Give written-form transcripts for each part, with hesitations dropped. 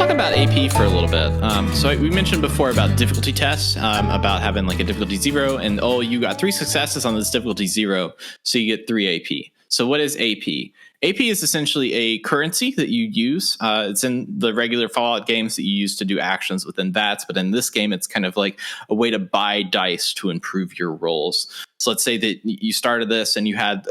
talk about AP for a little bit. So we mentioned before about difficulty tests, about having like a difficulty 0, and you got 3 successes on this difficulty 0, so you get 3 AP. So what is AP? AP is essentially a currency that you use. It's in the regular Fallout games that you use to do actions within VATS, but in this game, it's kind of like a way to buy dice to improve your rolls. So let's say that you started this and you had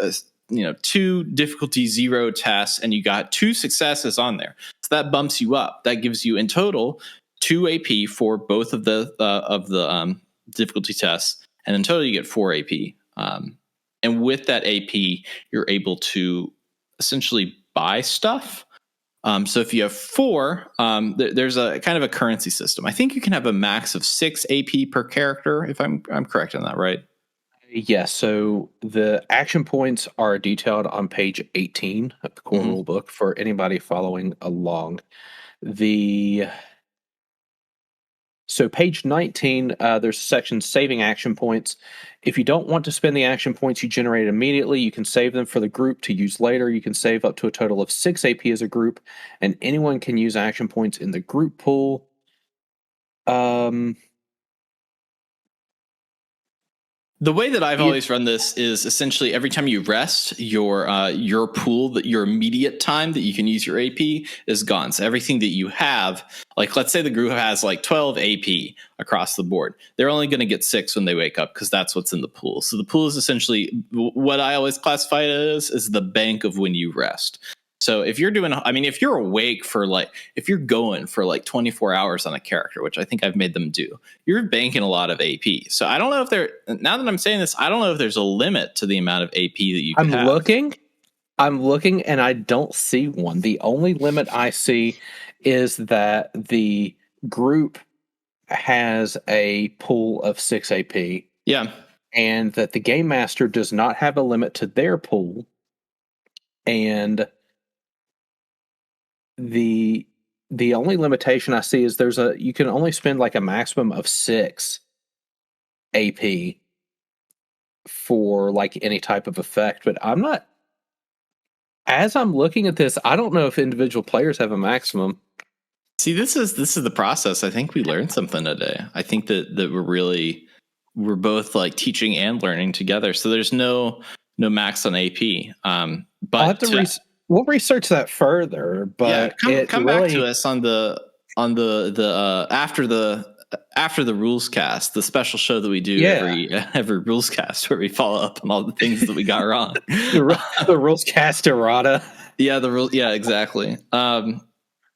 2 difficulty 0 tests, and you got 2 successes on there. So that bumps you up. That gives you in total 2 AP for both of the difficulty tests, and in total you get 4 AP. And with that AP, you're able to essentially buy stuff. So if you have 4, there's a kind of a currency system. I think you can have a max of 6 AP per character, if I'm correct on that, right? Yes. So the action points are detailed on page 18 of the core rule book for anybody following along. So page 19, there's a section saving action points. If you don't want to spend the action points you generate immediately, you can save them for the group to use later. You can save up to a total of 6 AP as a group, and anyone can use action points in the group pool. The way that I've always run this is essentially every time you rest, your pool, that your immediate time that you can use your AP is gone. So everything that you have, like let's say the group has like 12 AP across the board, they're only going to get 6 when they wake up because that's what's in the pool. So the pool is essentially what I always classify it as is the bank of when you rest. So if you're if you're awake if you're going for like 24 hours on a character, which I think I've made them do, you're banking a lot of AP. So I don't know if now that I'm saying this, I don't know if there's a limit to the amount of AP that you can have. I'm looking and I don't see one. The only limit I see is that the group has a pool of 6 AP. Yeah. And that the game master does not have a limit to their pool. And the only limitation I see is you can only spend like a maximum of 6 AP for like any type of effect, but as I'm looking at this, I don't know if individual players have a maximum. See, this is the process. I think we learned something today. I think that we're both like teaching and learning together. So there's no max on AP. But I'll have to we'll research that further, but come back to us on the after the rules cast, the special show that we do every rules cast where we follow up on all the things that we got wrong. the rules cast errata. Yeah, exactly.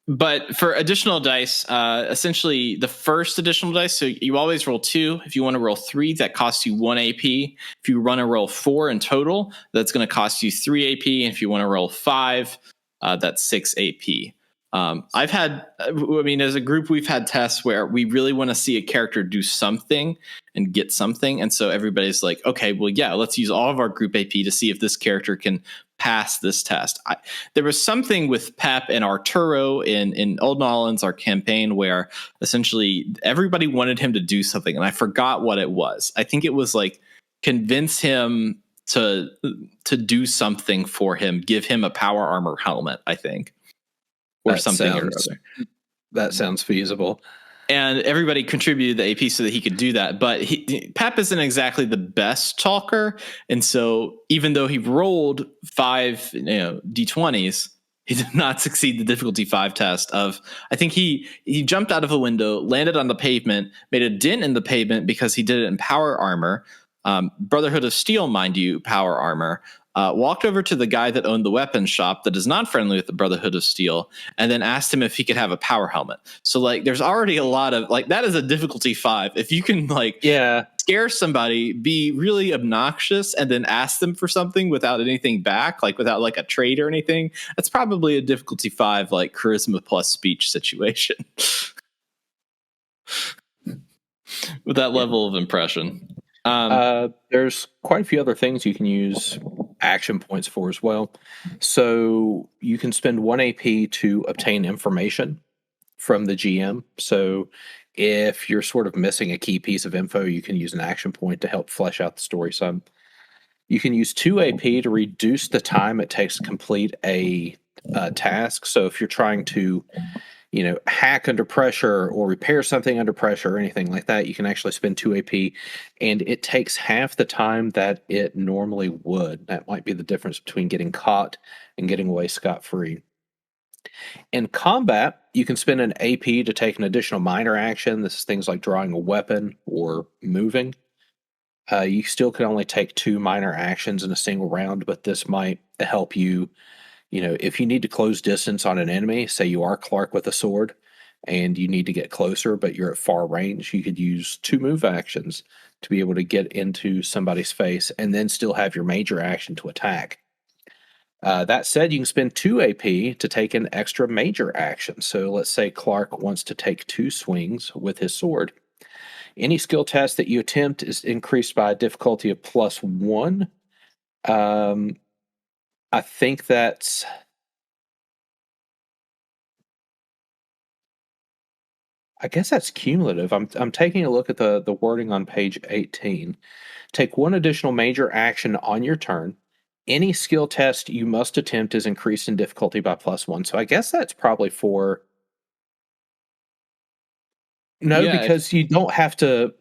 But for additional dice, essentially the first additional dice, so you always roll 2. If you want to roll 3, that costs you 1 AP. If you want to roll 4 in total, that's going to cost you 3 AP. And if you want to roll 5, that's 6 AP. As a group, we've had tests where we really want to see a character do something and get something. And so everybody's like, okay, well, yeah, let's use all of our group AP to see if this character can pass this test. There was something with Pep and Arturo in Old Nolans, our campaign, where essentially everybody wanted him to do something. And I forgot what it was. I think it was like convince him to do something for him, give him a power armor helmet, I think. Or something or other. That sounds feasible. And everybody contributed the AP so that he could do that. But Pep isn't exactly the best talker. And so even though he rolled 5 D20s, he did not succeed the difficulty 5 test of, I think he jumped out of a window, landed on the pavement, made a dent in the pavement because he did it in power armor. Brotherhood of Steel, mind you, power armor. Walked over to the guy that owned the weapons shop that is not friendly with the Brotherhood of Steel, and then asked him if he could have a power helmet. So like there's already a lot of like that is a difficulty 5. If you can scare somebody, be really obnoxious, and then ask them for something without anything back, like without like a trade or anything, that's probably a difficulty 5 like charisma plus speech situation. With that level of impression. There's quite a few other things you can use action points for as well. So you can spend 1 AP to obtain information from the GM. So if you're sort of missing a key piece of info, you can use an action point to help flesh out the story some. You can use 2 AP to reduce the time it takes to complete a task. So if you're trying to hack under pressure or repair something under pressure or anything like that, you can actually spend 2 AP, and it takes half the time that it normally would. That might be the difference between getting caught and getting away scot-free. In combat, you can spend an AP to take an additional minor action. This is things like drawing a weapon or moving. You still can only take 2 minor actions in a single round, but this might help you. If you need to close distance on an enemy, say you are Clark with a sword and you need to get closer, but you're at far range, you could use 2 move actions to be able to get into somebody's face and then still have your major action to attack. That said, you can spend 2 AP to take an extra major action. So let's say Clark wants to take 2 swings with his sword. Any skill test that you attempt is increased by a difficulty of +1. I think that's. I guess that's cumulative. I'm taking a look at the wording on page 18. Take 1 additional major action on your turn. Any skill test you must attempt is increased in difficulty by +1. So I guess that's probably for. No, Yeah, because you don't have to.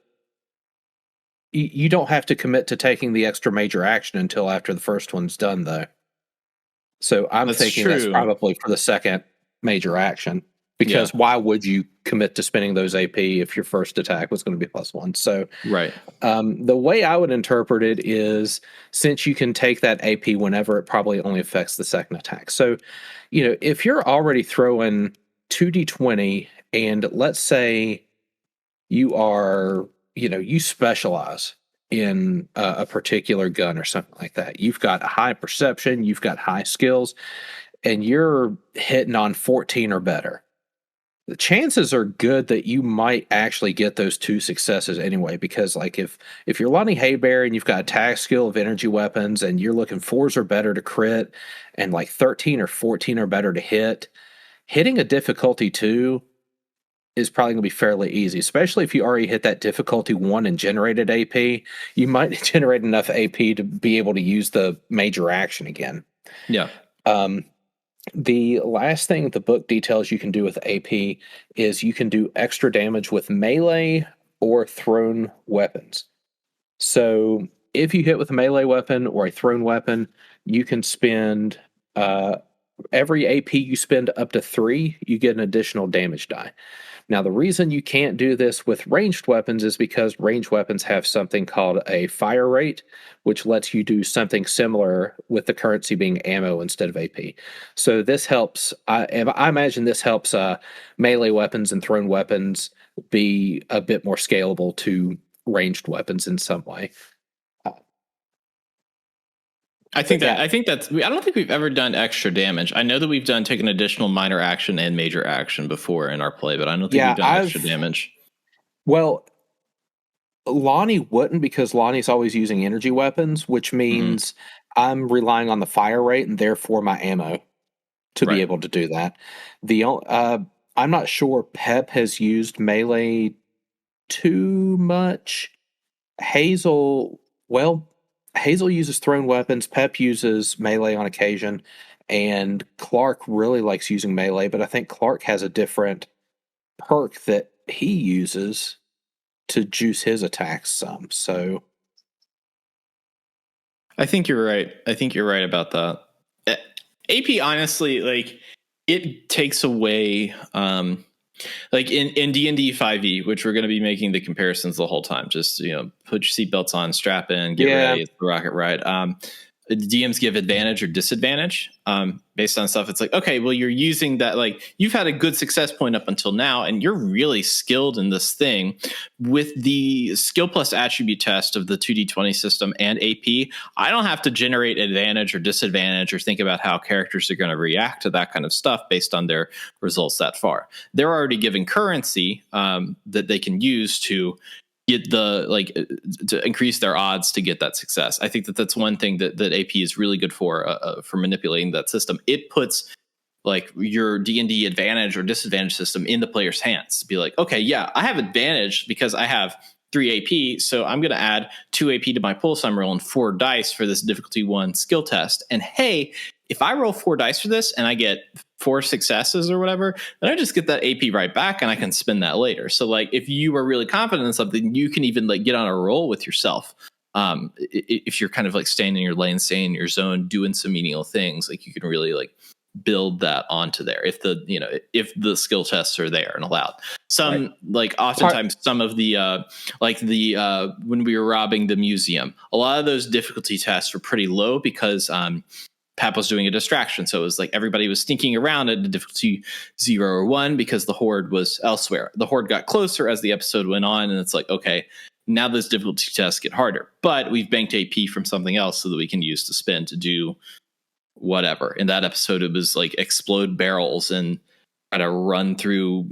You don't have to commit to taking the extra major action until after the first one's done, though. So I'm that's thinking that's true. probably for the second major action. Yeah, Because why would you commit to spending those AP if your first attack was going to be +1? So right. the way I would interpret it is, since you can take that AP whenever, it probably only affects the second attack. So, if you're already throwing 2d20, and let's say you are, you specialize in a particular gun or something like that. You've got high perception, you've got high skills, and you're hitting on 14 or better. The chances are good that you might actually get those 2 successes anyway, because like if you're Lonnie Haybear and you've got attack skill of energy weapons and you're looking 4s or better to crit and like 13 or 14 or better to hit, hitting a difficulty 2 is probably going to be fairly easy, especially if you already hit that difficulty 1 and generated AP. You might generate enough AP to be able to use the major action again. Yeah. The last thing the book details you can do with AP is you can do extra damage with melee or thrown weapons. So if you hit with a melee weapon or a thrown weapon, you can spend every AP you spend up to 3, you get an additional damage die. Now, the reason you can't do this with ranged weapons is because ranged weapons have something called a fire rate, which lets you do something similar with the currency being ammo instead of AP. So this helps. I imagine this helps melee weapons and thrown weapons be a bit more scalable to ranged weapons in some way. I think yeah. that's. I don't think we've ever done extra damage. I know that we've taken additional minor action and major action before in our play, but I don't think we've done extra damage. Well, Lonnie wouldn't, because Lonnie's always using energy weapons, which means I'm relying on the fire rate and therefore my ammo to be able to do that. I'm not sure Pep has used melee too much. Hazel uses thrown weapons. Pep uses melee on occasion, and Clark really likes using melee, but I think Clark has a different perk that he uses to juice his attacks some. So I think you're right. I think you're right about that. AP, honestly, like, it takes away, like in D&D 5e, which we're going to be making the comparisons the whole time. Just, put your seatbelts on, strap in, get ready. It's the rocket ride. The DMs give advantage or disadvantage based on stuff. It's like, okay, well, you're using that, like, you've had a good success point up until now, and you're really skilled in this thing. With the skill plus attribute test of the 2d20 system and AP, I don't have to generate advantage or disadvantage or think about how characters are going to react to that kind of stuff based on their results that far. They're already given currency that they can use to get to increase their odds to get that success. I think that's one thing that AP is really good for manipulating that system. It puts like your D&D advantage or disadvantage system in the player's hands to be like, okay, yeah, I have advantage because I have 3 AP, so I'm going to add 2 AP to my pulse. I'm rolling 4 dice for this difficulty 1 skill test. And hey, if I roll 4 dice for this and I get 4 successes or whatever, then I just get that AP right back and I can spend that later. So like if you are really confident in something, you can even like get on a roll with yourself. If you're kind of like staying in your lane, staying in your zone, doing some menial things, like you can really like build that onto there if the skill tests are there and allowed. Some like oftentimes some of the when we were robbing the museum, a lot of those difficulty tests were pretty low because Pap was doing a distraction. So it was like everybody was sneaking around at a difficulty 0 or 1 because the horde was elsewhere. The horde got closer as the episode went on, and it's like, okay, now those difficulty tests get harder. But we've banked AP from something else so that we can use to spend to do whatever. In that episode, it was like explode barrels and try to run through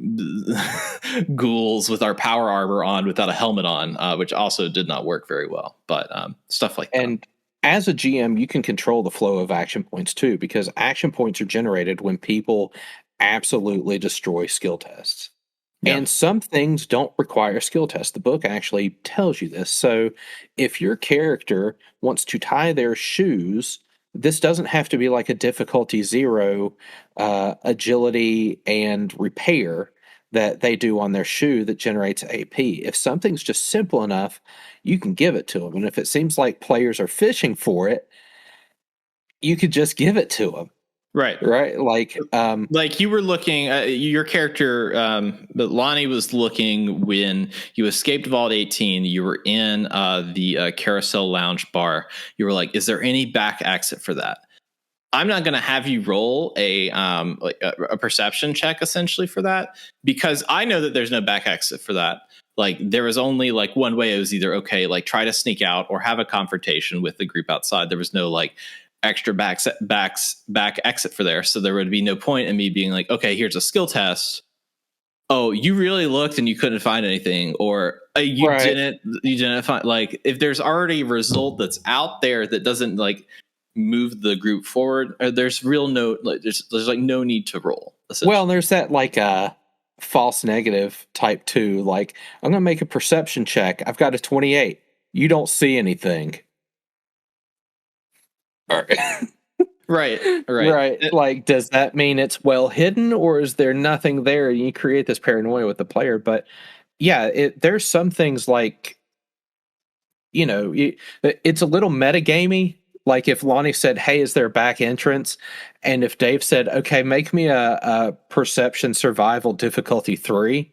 ghouls with our power armor on without a helmet on, which also did not work very well. But stuff like that. And as a GM, you can control the flow of action points too, because action points are generated when people absolutely destroy skill tests. Yeah. And some things don't require skill tests. The book actually tells you this. So if your character wants to tie their shoes, this doesn't have to be like a difficulty 0 agility and repair that they do on their shoe that generates AP. If something's just simple enough, you can give it to them. And if it seems like players are fishing for it, you could just give it to them. Right. Like you were looking your character, but Lonnie was looking when you escaped Vault 18. You were in the Carousel Lounge bar. You were like, is there any back exit for that? I'm not going to have you roll a perception check essentially for that, because I know that there's no back exit for that. Like there was only like one way. It was either, okay, like try to sneak out or have a confrontation with the group outside. There was no like extra back exit for there. So there would be no point in me being like, okay, here's a skill test. Oh, you really looked and you couldn't find anything, or you didn't find, like, if there's already a result that's out there that doesn't like move the group forward, there's like no need to roll. Well, there's that like false negative type 2, like I'm gonna make a perception check. I've got a 28. You don't see anything. Right. Like, does that mean it's well hidden, or is there nothing there? You create this paranoia with the player. But yeah, there's some things like, it's a little metagamey. Like if Lonnie said, hey, is there a back entrance? And if Dave said, okay, make me a perception survival difficulty 3,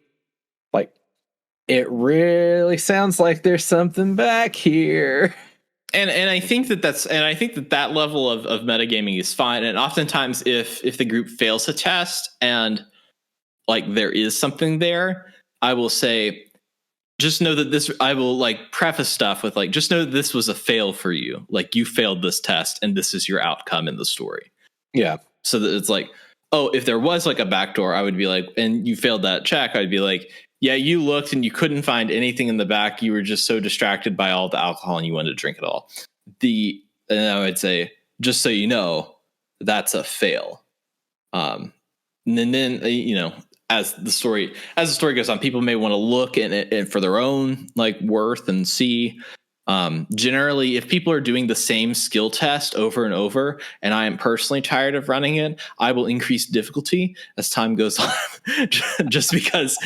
like it really sounds like there's something back here. And I think that level of metagaming is fine. And oftentimes if the group fails a test and like there is something there, I will say, just know that I will like preface stuff with like, just know that this was a fail for you. Like you failed this test and this is your outcome in the story. Yeah. So that it's like, oh, if there was like a backdoor, I would be like, and you failed that check, I'd be like, yeah, you looked and you couldn't find anything in the back. You were just so distracted by all the alcohol and you wanted to drink it all. And I would say, just so you know, that's a fail. And then as the story goes on, people may want to look at it for their own like worth and see. Generally, if people are doing the same skill test over and over, and I am personally tired of running it, I will increase difficulty as time goes on. just because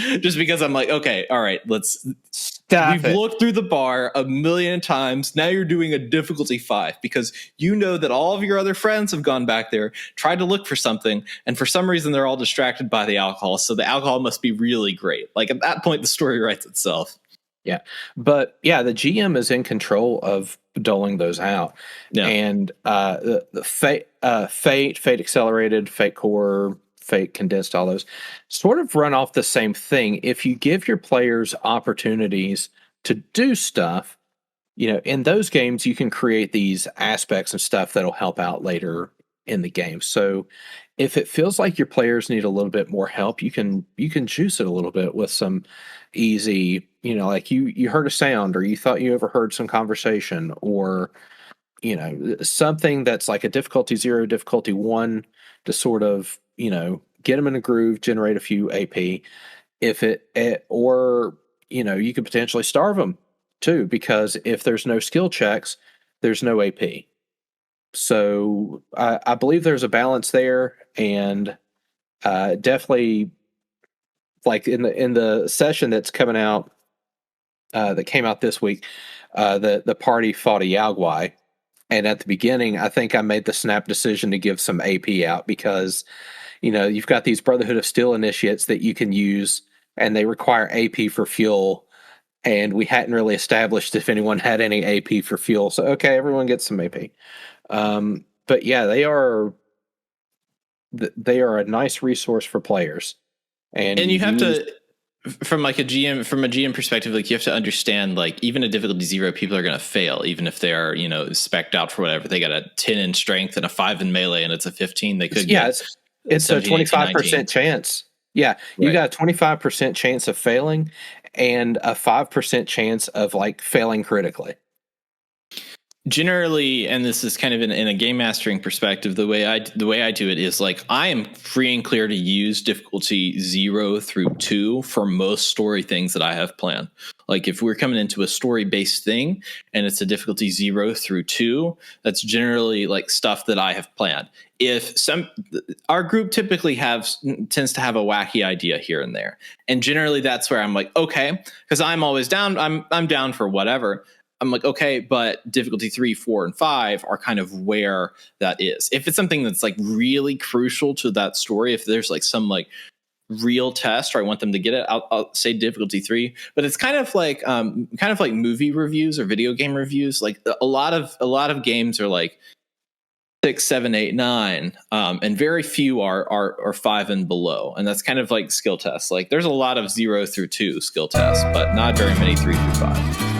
I'm like, okay, all right, we've looked through the bar a million times. Now you're doing a difficulty 5 because you know that all of your other friends have gone back there, tried to look for something, and for some reason they're all distracted by the alcohol. So the alcohol must be really great. Like at that point, the story writes itself. Yeah. But yeah, the GM is in control of doling those out. Yeah. And the fate accelerated, fate core, fate condensed, all those sort of run off the same thing. If you give your players opportunities to do stuff, in those games, you can create these aspects and stuff that'll help out later in the game. So if it feels like your players need a little bit more help, you can juice it a little bit with some easy, like you heard a sound, or you thought you overheard some conversation, or something that's like a difficulty 0, difficulty 1 to sort of get them in a groove, generate a few AP. Or you could potentially starve them too, because if there's no skill checks, there's no AP. So I believe there's a balance there, and definitely like in the session that's coming out that came out this week, the party fought a Yagwai, and at the beginning, I think I made the snap decision to give some AP out because you've got these Brotherhood of Steel initiates that you can use, and they require AP for fuel. And we hadn't really established if anyone had any AP for fuel. So okay, everyone gets some AP. But yeah, they are a nice resource for players. And you have to, from a GM perspective, like you have to understand, like even a difficulty 0, people are going to fail, even if they are spec'd out for whatever. They got a 10 in strength and a 5 in melee, and it's a 15. They could it's a 25% chance. Yeah, you got a 25% chance of failing, and a 5% chance of like failing critically. Generally, and this is kind of in a game mastering perspective, the way I do it is like I am free and clear to use difficulty 0 through 2 for most story things that I have planned. Like if we're coming into a story based thing and it's a difficulty 0 through 2, that's generally like stuff that I have planned. If our group typically tends to have a wacky idea here and there, and generally that's where I'm like, okay, because I'm always down. I'm down for whatever. I'm like, okay, but difficulty 3, 4, and 5 are kind of where that is. If it's something that's like really crucial to that story, if there's like some like real test or I want them to get it, I'll say difficulty 3. But it's kind of like movie reviews or video game reviews. Like a lot of games are like 6, 7, 8, 9, and very few are 5 and below. And that's kind of like skill tests. Like there's a lot of 0 through 2 skill tests, but not very many 3 through 5.